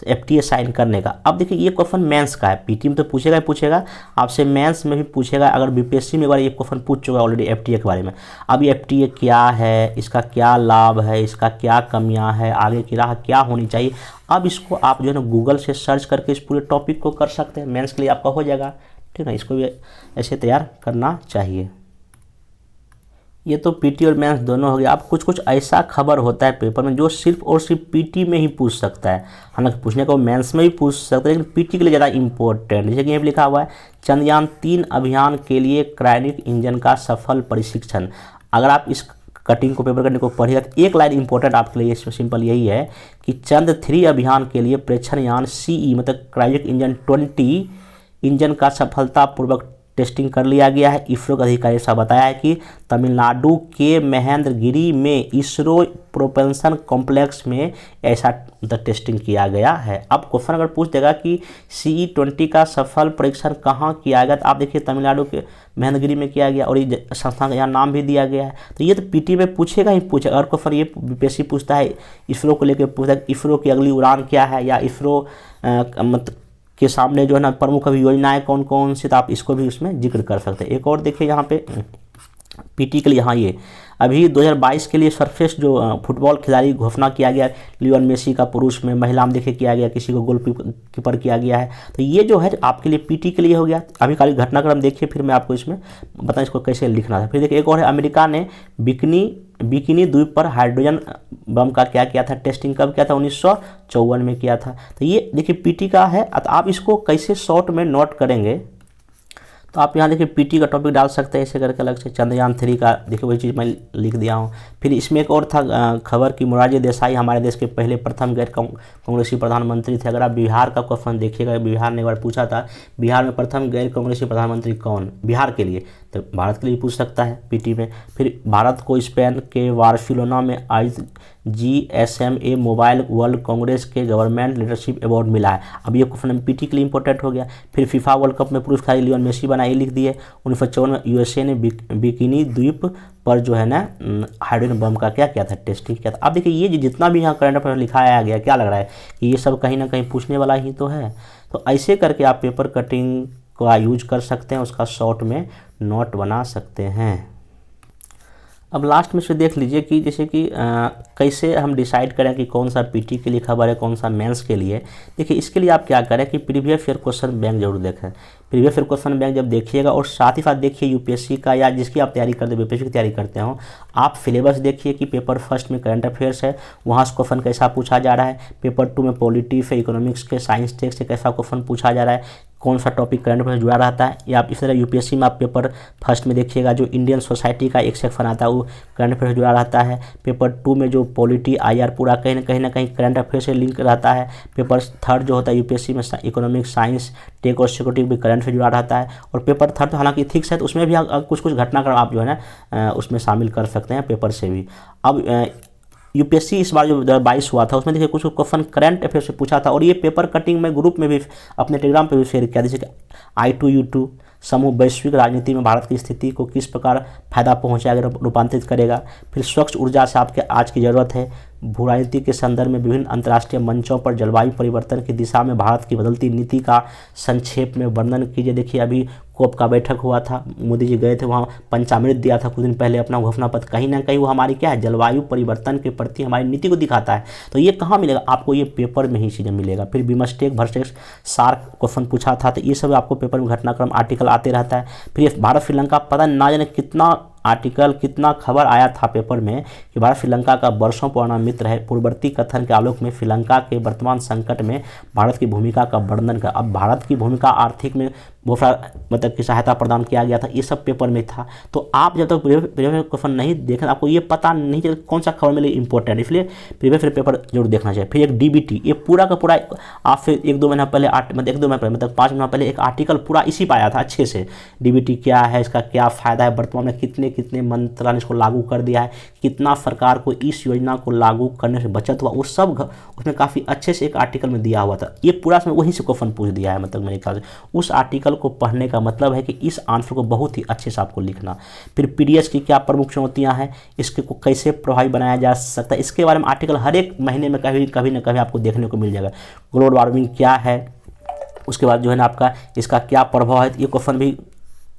FTA साइन करने का। अब देखिए ये क्वेश्चन मेंस का है, पीटी में तो पूछेगा ही पूछेगा, आपसे मेंस में भी पूछेगा, अगर BPSC में एक बार ये क्वेश्चन पूछ चुका है ऑलरेडी FTA के बारे में। अब ये FTA क्या है, इसका क्या लाभ है, इसका क्या कमियां है, आगे की राह क्या होनी चाहिए, अब इसको आप जो है ना गूगल से सर्च करके इस पूरे टॉपिक को कर सकते हैं, मेंस के लिए आपका हो जाएगा। ठीक है, इसको भी ऐसे तैयार करना चाहिए। ये तो पीटी और मेंस दोनों हो गया। अब कुछ कुछ ऐसा खबर होता है पेपर में जो सिर्फ और सिर्फ पीटी में ही पूछ सकता है, हालांकि पूछने को मेंस में भी पूछ सकता है, लेकिन पीटी के लिए ज़्यादा इंपॉर्टेंट। जैसे कि यहाँ लिखा हुआ है, चंद्रयान-3 अभियान के लिए क्रायोनिक इंजन का सफल परीक्षण। अगर आप इस कटिंग को पेपर करने को पढ़िएगा तो एक लाइन इंपॉर्टेंट आपके लिए इसमें सिंपल यही है कि चंद्र-3 अभियान के लिए प्रेक्षण यान CE मतलब क्रायोनिक इंजन 20 इंजन का सफलतापूर्वक टेस्टिंग कर लिया गया है। इसरो के अधिकारी साहब बताया है कि तमिलनाडु के महेंद्रगिरी में इसरो प्रोपल्शन कॉम्प्लेक्स में ऐसा टेस्टिंग किया गया है। अब क्वेश्चन अगर पूछ देगा कि CE-20 का सफल परीक्षण कहाँ किया गया, तो आप देखिए तमिलनाडु के महेंद्रगिरी में किया गया और ये संस्थान का यहाँ नाम भी दिया गया है। तो ये तो पीटी में पूछेगा ही पूछेगा। और क्वेश्चन ये BPSC पूछता है इसरो को लेकर, पूछता है इसरो की अगली उड़ान क्या है, या इसरो मतलब के सामने जो है ना प्रमुख अभी योजनाएं कौन कौन सी, तो आप इसको भी उसमें जिक्र कर सकते हैं। एक और देखिए यहाँ पे पीटी के लिए, हाँ ये अभी 2022 के लिए सर्वश्रेष्ठ जो फुटबॉल खिलाड़ी घोषणा किया गया, लियोन मेसी का पुरुष में, महिला में देखिए किया गया, किसी को गोलकीपर किया गया है। तो ये जो है आपके लिए पीटी के लिए हो गया। अभी खाली घटनाक्रम देखिए, फिर मैं आपको इसमेमें बताएं इसको कैसे लिखना था। फिर देखिए एक और है, अमेरिका ने बिकिनी द्वीप पर हाइड्रोजन बम का क्या किया था, टेस्टिंग कब किया था, 1954 में किया था। तो ये देखिए पीटी का है। तो आप इसको कैसे शॉर्ट में नोट करेंगे, तो आप यहाँ देखिए पीटी का टॉपिक डाल सकते हैं ऐसे करके अलग से। चंद्रयान-3 का देखिए वही चीज़ मैं लिख दिया हूँ। फिर इसमें एक और था खबर कि मोरारजी देसाई हमारे देश के पहले प्रथम गैर कांग्रेसी प्रधानमंत्री थे। अगर आप बिहार का क्वेश्चन देखिएगा, बिहार ने एक बार पूछा था बिहार में प्रथम गैर कांग्रेसी प्रधानमंत्री कौन, बिहार के लिए, तो भारत के लिए पूछ सकता है पीटी में। फिर भारत को स्पेन के बार्सिलोना में GSMA मोबाइल वर्ल्ड कांग्रेस के गवर्नमेंट लीडरशिप अवार्ड मिला है। अब ये क्वेश्चन पीटी के लिए इंपॉर्टेंट हो गया। फिर फीफा वर्ल्ड कप में पुरुष खिलाड़ी लियोन मेसी बना, ये लिख दिए। 1954 में USA ने बिकिनी द्वीप पर जो है ना हाइड्रोजन बम का क्या किया था, टेस्टिंग किया था। अब देखिए ये जितना भी यहाँ करंट अफेयर लिखाया गया, क्या लग रहा है कि ये सब कहीं ना कहीं पूछने वाला ही तो है। तो ऐसे करके आप पेपर कटिंग का यूज कर सकते हैं, उसका शॉर्ट में नोट बना सकते हैं। अब लास्ट में से देख लीजिए कि जैसे कि कैसे हम डिसाइड करें कि कौन सा पीटी के लिए खबर है, कौन सा मेंस के लिए। देखिए इसके लिए आप क्या करें कि प्रीवियस ईयर क्वेश्चन बैंक जरूर देखें। प्रीवियस ईयर क्वेश्चन बैंक जब देखिएगा, और साथ ही साथ देखिए UPSC का या जिसकी आप तैयारी करते हो, BPSC की तैयारी करते हो, आप सिलेबस देखिए कि पेपर फर्स्ट में करंट अफेयर्स है, वहाँ से क्वेश्चन कैसा पूछा जा रहा है। पेपर 2 में पॉलिटी से, इकोनॉमिक्स के, साइंस टेक्स्ट से कैसा क्वेश्चन पूछा जा रहा है, कौन सा टॉपिक करंट अफेयर जुड़ा रहता है। या आप इस तरह UPSC में आप पेपर फर्स्ट में देखिएगा जो इंडियन सोसाइटी का एक सेक्शन आता है वो करंट अफेयर जुड़ा रहता है। पेपर 2 में जो पॉलिटी IR पूरा कहीं ना कहीं करंट अफेयर से लिंक रहता है। पेपर थर्ड जो होता है UPSC में इकोनॉमिक्स, साइंस, टेक और सिक्योरिटी भी करंट से जुड़ा रहता है। और पेपर थर्ड तो हालांकि इथिक्स है, तो उसमें भी कुछ कुछ घटनाक्रम आप जो है ना उसमें शामिल कर सकते हैं पेपर से भी। अब UPSC इस बार जो 2022 हुआ था उसमें देखिए कुछ क्वेश्चन करंट अफेयर से पूछा था, और ये पेपर कटिंग में ग्रुप में भी अपने टेलीग्राम पे भी शेयर किया। जैसे कि I2U2 समूह वैश्विक राजनीति में भारत की स्थिति को किस प्रकार फायदा पहुंचाएगा, रूपांतरित करेगा। फिर स्वच्छ ऊर्जा से आपके आज की ज़रूरत है। भू राजनीति के संदर्भ में विभिन्न अंतर्राष्ट्रीय मंचों पर जलवायु परिवर्तन की दिशा में भारत की बदलती नीति का संक्षेप में वर्णन कीजिए। देखिए अभी कोप का बैठक हुआ था, मोदी जी गए थे वहाँ, पंचामृत दिया था कुछ दिन पहले अपना घोषणा पत्र। कहीं ना कहीं वो हमारी क्या है, जलवायु परिवर्तन के प्रति हमारी नीति को दिखाता है। तो ये कहाँ मिलेगा आपको, ये पेपर में ही चीज़ें मिलेगा। फिर बिमस्टेक वर्सेस सार्क क्वेश्चन पूछा था, तो ये सब आपको पेपर में घटनाक्रम आर्टिकल आते रहता है। फिर भारत श्रीलंका, पता ना जाने कितना आर्टिकल, कितना खबर आया था पेपर में कि भारत श्रीलंका का वर्षों पुराना मित्र है। पूर्ववर्ती कथन के आलोक में श्रीलंका के वर्तमान संकट में भारत की भूमिका का वर्णन कर। अब भारत की भूमिका आर्थिक में मतलब की सहायता प्रदान किया गया था, ये सब पेपर में था। तो आप जब तक प्रीवियस क्वेश्चन नहीं देखें आपको ये पता नहीं चले कौन सा खबर मेरे लिए इंपॉर्टेंट, इसलिए प्रीवियस पेपर जरूर देखना चाहिए। फिर एक डीबीटी, ये पूरा का पूरा आप फिर 1-2 महीना पहले मतलब 1-2 महीना पहले मतलब 5 महीना पहले एक आर्टिकल पूरा इसी पर आया था अच्छे से, डीबीटी क्या है, इसका क्या फ़ायदा है, वर्तमान में कितने कितने मंत्रालय ने इसको लागू कर दिया है, कितना सरकार को इस योजना को लागू करने से बचत हुआ, वो सब उसमें काफ़ी अच्छे से एक आर्टिकल में दिया हुआ था। ये पूरा समय वहीं से क्वेश्चन पूछ दिया है, मतलब मेरे ख्याल से उस आर्टिकल को पढ़ने का मतलब है कि इस आंसर को बहुत ही अच्छे से आपको लिखना। फिर पीडीएस की क्या प्रमुख चुनौतियां हैं, इसके को कैसे प्रभावी बनाया जा सकता है, इसके बारे में आर्टिकल हर एक महीने में कभी ना कभी आपको देखने को मिल जाएगा। ग्लोबल वार्मिंग क्या है, उसके बाद जो है ना आपका इसका क्या प्रभाव है, ये क्वेश्चन भी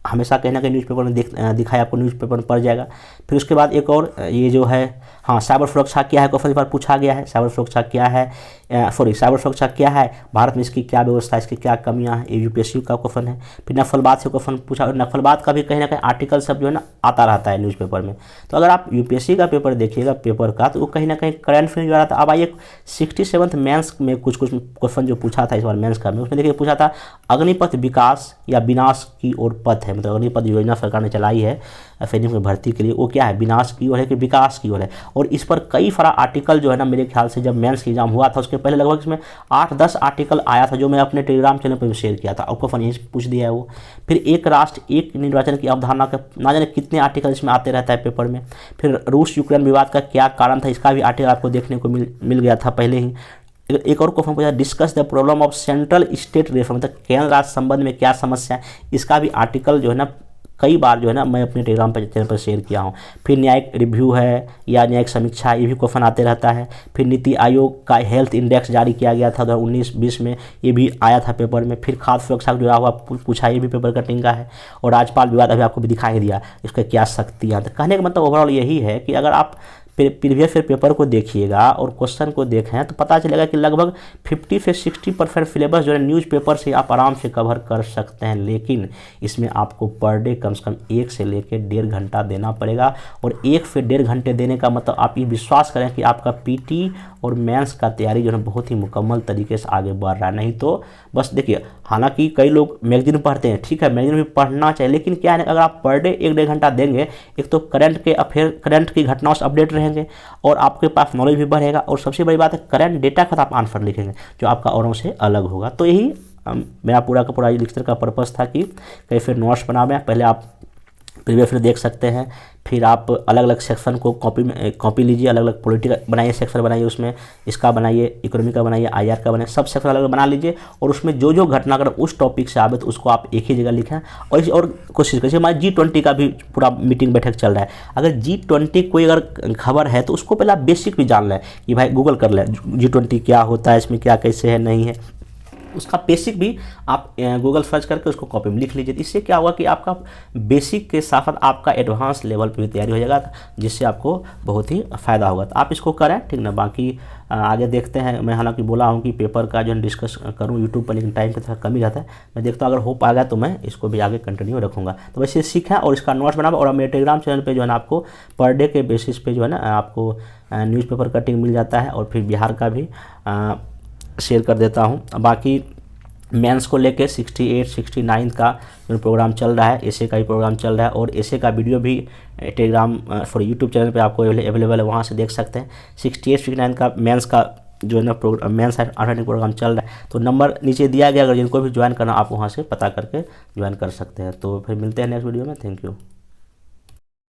हमेशा कहीं ना कहीं न्यूज़पेपर में दिखाया आपको, न्यूज़पेपर में पढ़ जाएगा। फिर उसके बाद एक और ये जो है हाँ साइबर सुरक्षा क्या है, क्वेश्चन इस बार पूछा गया है, साइबर सुरक्षा क्या है, साइबर सुरक्षा क्या है, भारत में इसकी क्या व्यवस्था है, इसकी क्या कमियां हैं, ये यूपीएससी का क्वेश्चन है। फिर नक्सलवाद से क्वेश्चन पूछा, नक्सलवाद का भी कहीं ना कहीं आर्टिकल सब जो है ना आता रहता है न्यूज़पेपर में। तो अगर आप यूपीएससी का पेपर देखिएगा पेपर का, तो वो कहीं ना कहीं करंट अफेयर जो आ रहा था। अब आइए 67वें मेंस में कुछ क्वेश्चन जो पूछा था इस बार मेंस का में, उसमें देखिए पूछा था अग्निपथ विकास या विनाश की ओर पथ है, मतलब अग्निपथ योजना सरकार ने चलाई है सैनिक में भर्ती के लिए, वो क्या है, विनाश की ओर है कि विकास की ओर है। और इस पर कई सारा आर्टिकल जो है ना मेरे ख्याल से जब मेंस की एग्जाम हुआ था उसके पहले लगभग इसमें 8-10 आर्टिकल आया था, जो मैं अपने टेलीग्राम चैनल पर भी शेयर किया था, आपको फन यहीं पूछ दिया है वो। फिर एक राष्ट्र एक निर्वाचन की अवधारणा का ना जाने कितने आर्टिकल इसमें आते रहता है पेपर में। फिर रूस यूक्रेन विवाद का क्या कारण था, इसका भी आर्टिकल आपको देखने को मिल गया था पहले ही। एक और क्वेश्चन पूछा discuss the problem of central state reform, मतलब केंद्र राज्य संबंध में क्या समस्या है, इसका भी आर्टिकल जो है ना कई बार जो है ना मैं अपने टेलीग्राम चैनल पर शेयर किया हूँ। फिर न्यायिक रिव्यू है या न्यायिक समीक्षा, ये भी क्वेश्चन आते रहता है। फिर नीति आयोग का हेल्थ इंडेक्स जारी किया गया था 2019-20 में, ये भी आया था पेपर में। फिर खाद्य सुरक्षा से जुड़ा हुआ पूछा, ये भी पेपर कटिंग का है। और राज्यपाल विवाद अभी आपको भी दिखाई दिया, इसका क्या शक्तियाँ, तो कहने का मतलब ओवरऑल यही है कि अगर आप प्रीवियस पेपर को देखिएगा और क्वेश्चन को देखें तो पता चलेगा कि लगभग 50 से 60% सिलेबस जो है न्यूज़पेपर से आप आराम से कवर कर सकते हैं। लेकिन इसमें आपको पर डे कम से कम 1 से लेकर 1.5 घंटा देना पड़ेगा। और 1 से 1.5 घंटे देने का मतलब आप ये विश्वास करें कि आपका पीटी और मेंस का तैयारी जो है बहुत ही मुकम्मल तरीके से आगे बढ़ रहा है। नहीं तो बस देखिए, हालांकि कई लोग मैगजीन पढ़ते हैं, ठीक है मैगजीन भी पढ़ना चाहिए, लेकिन क्या है अगर आप पर डे 1-1.5 घंटा देंगे, एक तो करंट की घटनाओं से अपडेट रहेंगे और आपके पास नॉलेज भी बढ़ेगा। और सबसे बड़ी बात है करंट डेटा का आप आंसर लिखेंगे जो आपका औरों से अलग होगा। तो यही मेरा पूरा का पूरा लेक्चर का पर्पस था कि कैसे नोट्स बनावें। पहले आप प्रीवियस देख सकते हैं, फिर आप अलग अलग सेक्शन को कॉपी लीजिए, अलग अलग पॉलिटिकल बनाइए, सेक्शन बनाइए, उसमें इसका बनाइए, इकोनॉमी का बनाइए, आईआर का बनाइए, सब सेक्शन अलग अलग बना लीजिए। और उसमें जो जो घटना अगर उस टॉपिक से आवे तो उसको आप एक ही जगह लिखें। और कोशिश करिए, हमारे G20 का भी पूरा मीटिंग बैठक चल रहा है, अगर G20 कोई अगर खबर है तो उसको पहले आप बेसिक भी जान लें कि भाई गूगल कर लें G20 क्या होता है, इसमें क्या कैसे है नहीं है, उसका बेसिक भी आप गूगल सर्च करके उसको कॉपी में लिख लीजिए। इससे क्या होगा कि आपका बेसिक के साथ साथ आपका एडवांस लेवल पे भी तैयारी हो जाएगा, जिससे आपको बहुत ही फ़ायदा होगा। तो आप इसको करें, ठीक ना। बाकी आगे देखते हैं। मैं हालांकि बोला हूँ कि पेपर का जो डिस्कस करूँ यूट्यूब पर, लेकिन टाइम का थोड़ा कम ही रहता है। मैं देखता हूँ अगर हो पाएगा तो मैं इसको भी आगे कंटिन्यू रखूँगा। तो वैसे सीखें और इसका नोट्स बनाओ। और मेरे टेलीग्राम चैनल पर जो है ना आपको पर डे के बेसिस पे जो है ना आपको न्यूज़पेपर कटिंग मिल जाता है, और फिर बिहार का भी शेयर कर देता हूँ। बाकी मेंस को लेके 68-69 का जो प्रोग्राम चल रहा है, एसे का भी प्रोग्राम चल रहा है, और एसे का वीडियो भी यूट्यूब चैनल पे आपको अवेलेबल है, वहाँ से देख सकते हैं। 68-69 का मेंस का जो है ना प्रोग्राम, मेंस अटेंडिंग प्रोग्राम चल रहा है। तो नंबर नीचे दिया गया, अगर जिनको भी ज्वाइन करना आप वहाँ से पता करके ज्वाइन कर सकते हैं। तो फिर मिलते हैं नेक्स्ट वीडियो में। Thank you.